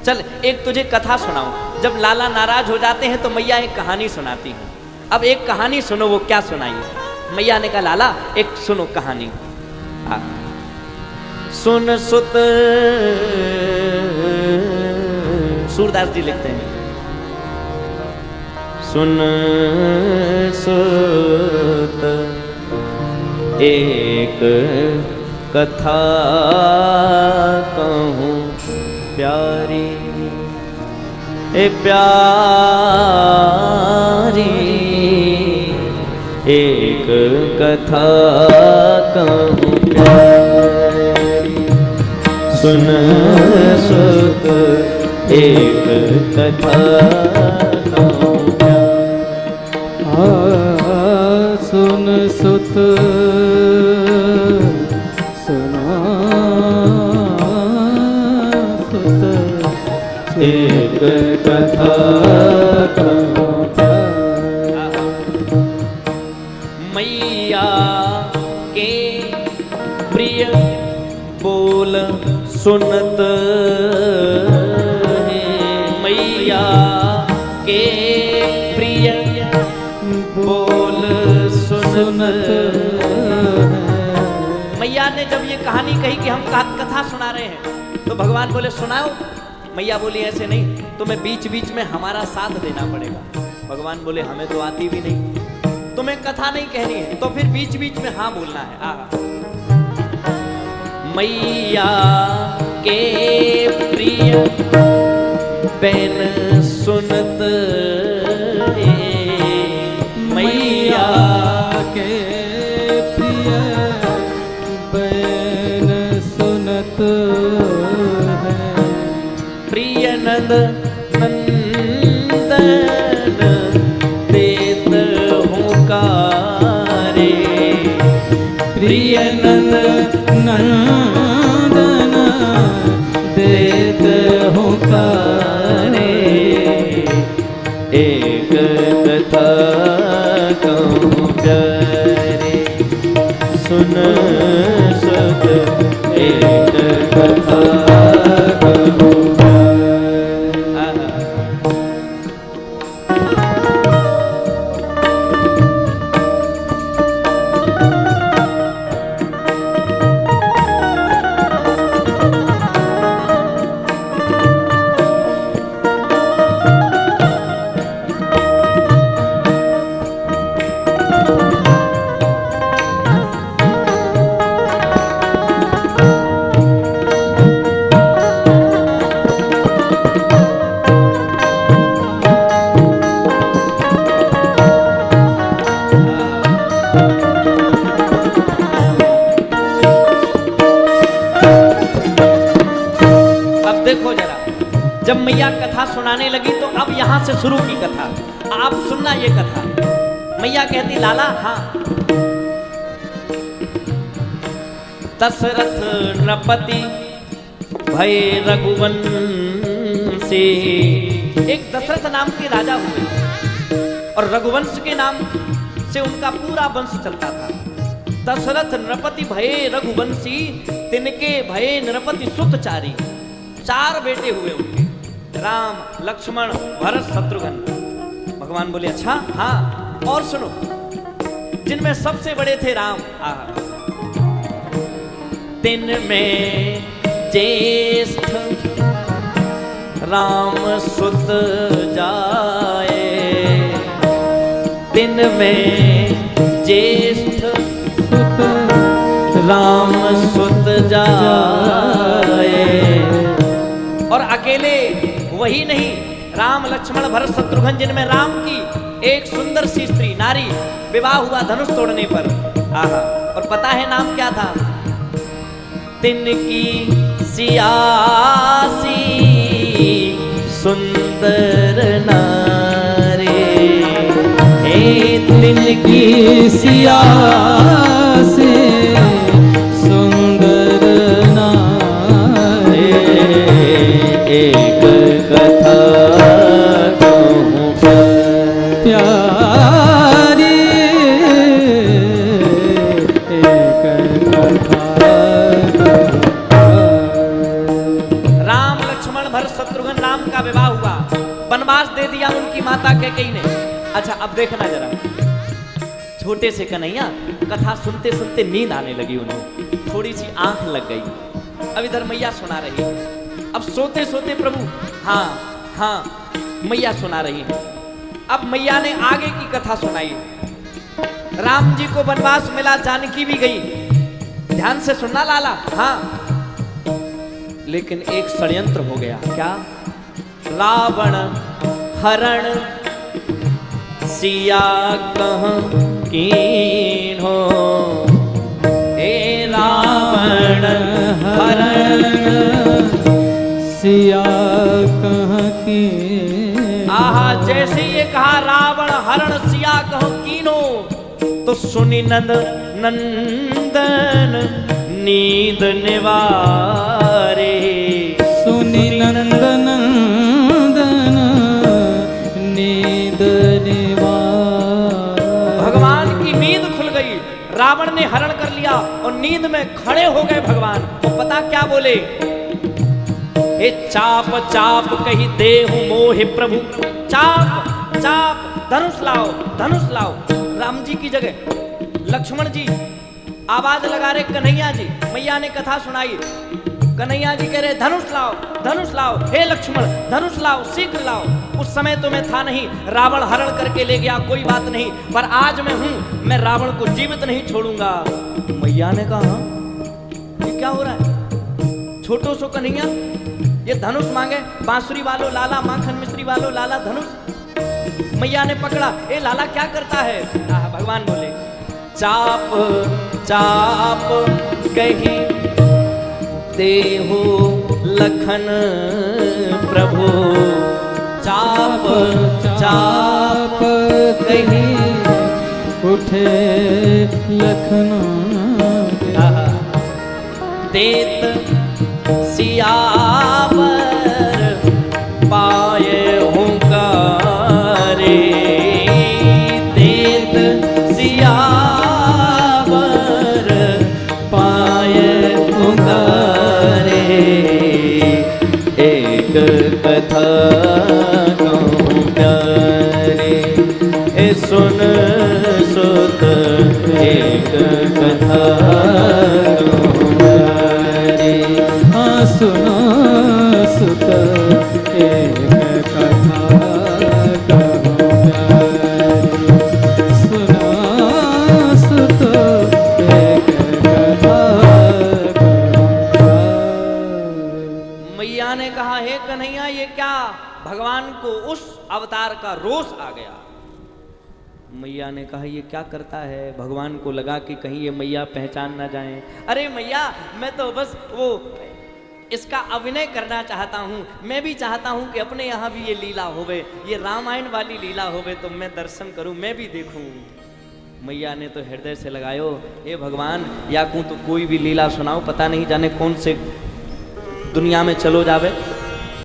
चल एक तुझे कथा सुनाऊं। जब लाला नाराज हो जाते हैं तो मैया एक कहानी सुनाती है। अब एक कहानी सुनो, वो क्या सुनाई। मैया ने कहा लाला एक सुनो कहानी। सुन सुत, सूरदास जी लिखते हैं, सुन सुत एक कथा कहूँ प्यारी, ए प्यारी एक कथा कहूँ प्यारी। सुन सुत एक कथा कहूँ प्यारी। सुन सुत सुना सुत एक कथा कहूँ प्यारी। मैया के प्रिय बोल सुनत है, मैया के प्रिय बोल सुनत। मैया ने जब ये कहानी कही कि हम कथा सुना रहे हैं तो भगवान बोले सुनाओ। मैया बोली ऐसे नहीं, तुम्हें बीच बीच में हमारा साथ देना पड़ेगा। भगवान बोले हमें तो आती भी नहीं, तुम्हें कथा नहीं कहनी है तो फिर बीच बीच में हाँ बोलना है। मैया के प्रिय बैन सुनत, मैया के प्रिय बैन सुनत है। प्रिय नंद नंदन देत हूँ कारे, प्रिय नंद नंदन देत हूँ कारे। एक कथा कहूँ प्यारी, सुन सुत एक कथा कहूँ जब मैया कथा सुनाने लगी तो अब यहां से शुरू की कथा, आप सुनना ये कथा। मैया कहती लाला हाँ, दशरथ नृपति भय रघुवंशी। एक दशरथ नाम के राजा हुए और रघुवंश के नाम से उनका पूरा वंश चलता था। दशरथ नृपति भय रघुवंशी, तिनके भय नृपति सुतचारी। 4 बेटे हुए उनके, राम लक्ष्मण भरत शत्रुघ्न। भगवान बोले अच्छा हाँ और सुनो, जिनमें सबसे बड़े थे राम। दिन में ज्येष्ठ राम सुत जाए, दिन में ज्येष्ठ सुत राम सुत जाए। और अकेले वही नहीं, राम लक्ष्मण भरत शत्रुघ्न, जिनमें राम की एक सुंदर सी स्त्री नारी विवाह हुआ धनुष तोड़ने पर। और पता है नाम क्या था? तिनकी सियासी सुंदर नारी, तिनकी सियासी सुंदर नारी। एक कथा कहूँ प्यारी, एक कथा। राम लक्ष्मण भरत शत्रु शत्रुघ्न राम का विवाह हुआ, वनवास दे दिया उनकी माता कैकेयी ने। अच्छा अब देखना जरा, छोटे से कन्हैया कथा सुनते सुनते नींद आने लगी उन्हें, थोड़ी सी आंख लग गई। अब इधर मैया सुना रही है, अब सोते सोते प्रभु हाँ हाँ मैया सुना रही है। अब मैया ने आगे की कथा सुनाई। राम जी को वनवास मिला, जानकी भी गई, ध्यान से सुनना लाला। हाँ लेकिन एक षड्यंत्र हो गया। क्या? रावण हरण सिया कहाँ कीन्हो, हे रावण हरण सिया कहाँ कीन्हो। आहा, जैसे ये कहा रावण हरण सिया कहाँ कीन्हो, तो सुनी नंद नंदन नींद निवारे। सुनी नंद नंदन नींद निवारे। भगवान की नींद खुल गई, रावण ने हरण कर लिया और नींद में खड़े हो गए भगवान। तो पता क्या बोले? हे चाप चाप कही देहु मोहि प्रभु, चाप चाप धनुष लाओ, धनुष लाओ। राम जी की जगह लक्ष्मण जी आवाज लगा रहे कन्हैया जी। मैया ने कथा सुनाई, कन्हैया जी कह रहे धनुष लाओ, धनुष लाओ, हे लक्ष्मण धनुष लाओ, शीघ्र लाओ। उस समय तो मैं था नहीं, रावण हरण करके ले गया, कोई बात नहीं, पर आज मैं हूं, मैं रावण को जीवित नहीं छोड़ूंगा। मैया ने कहा ये क्या हो रहा है? छोटो सो कन्हैया ये धनुष मांगे, बांसुरी वालों लाला, माखन मिश्री वालों लाला धनुष। मैया ने पकड़ा, ए लाला क्या करता है? भगवान बोले चाप चाप कही देहु लखन प्रभु, चाप चाप कही उठे लखन देत सियावर पाए हुंकारे, देत सियावर पाए हुंकारे। एक कथा कहूँ प्यारे, ए सुन सुत एक कथा कहूँ प्यारे। हाँ सुनो सुत एक कथा कहूँ प्यारे, सुनो सुत एक कथा कहूँ प्यारे। मैया ने कहा हे कन्हैया ये क्या? भगवान को उस अवतार का रोष आ गया। मैया ने कहा ये क्या करता है? भगवान को लगा कि कहीं ये मैया पहचान ना जाए। अरे मैया मैं तो बस वो इसका अभिनय करना चाहता हूँ, मैं भी चाहता हूँ कि अपने यहाँ भी ये लीला होवे, ये रामायण वाली लीला होवे तो मैं दर्शन करूँ, मैं भी देखूँ। मैया ने तो हृदय से लगायो, हे भगवान या को तो कोई भी लीला सुनाओ, पता नहीं जाने कौन से दुनिया में चलो जावे।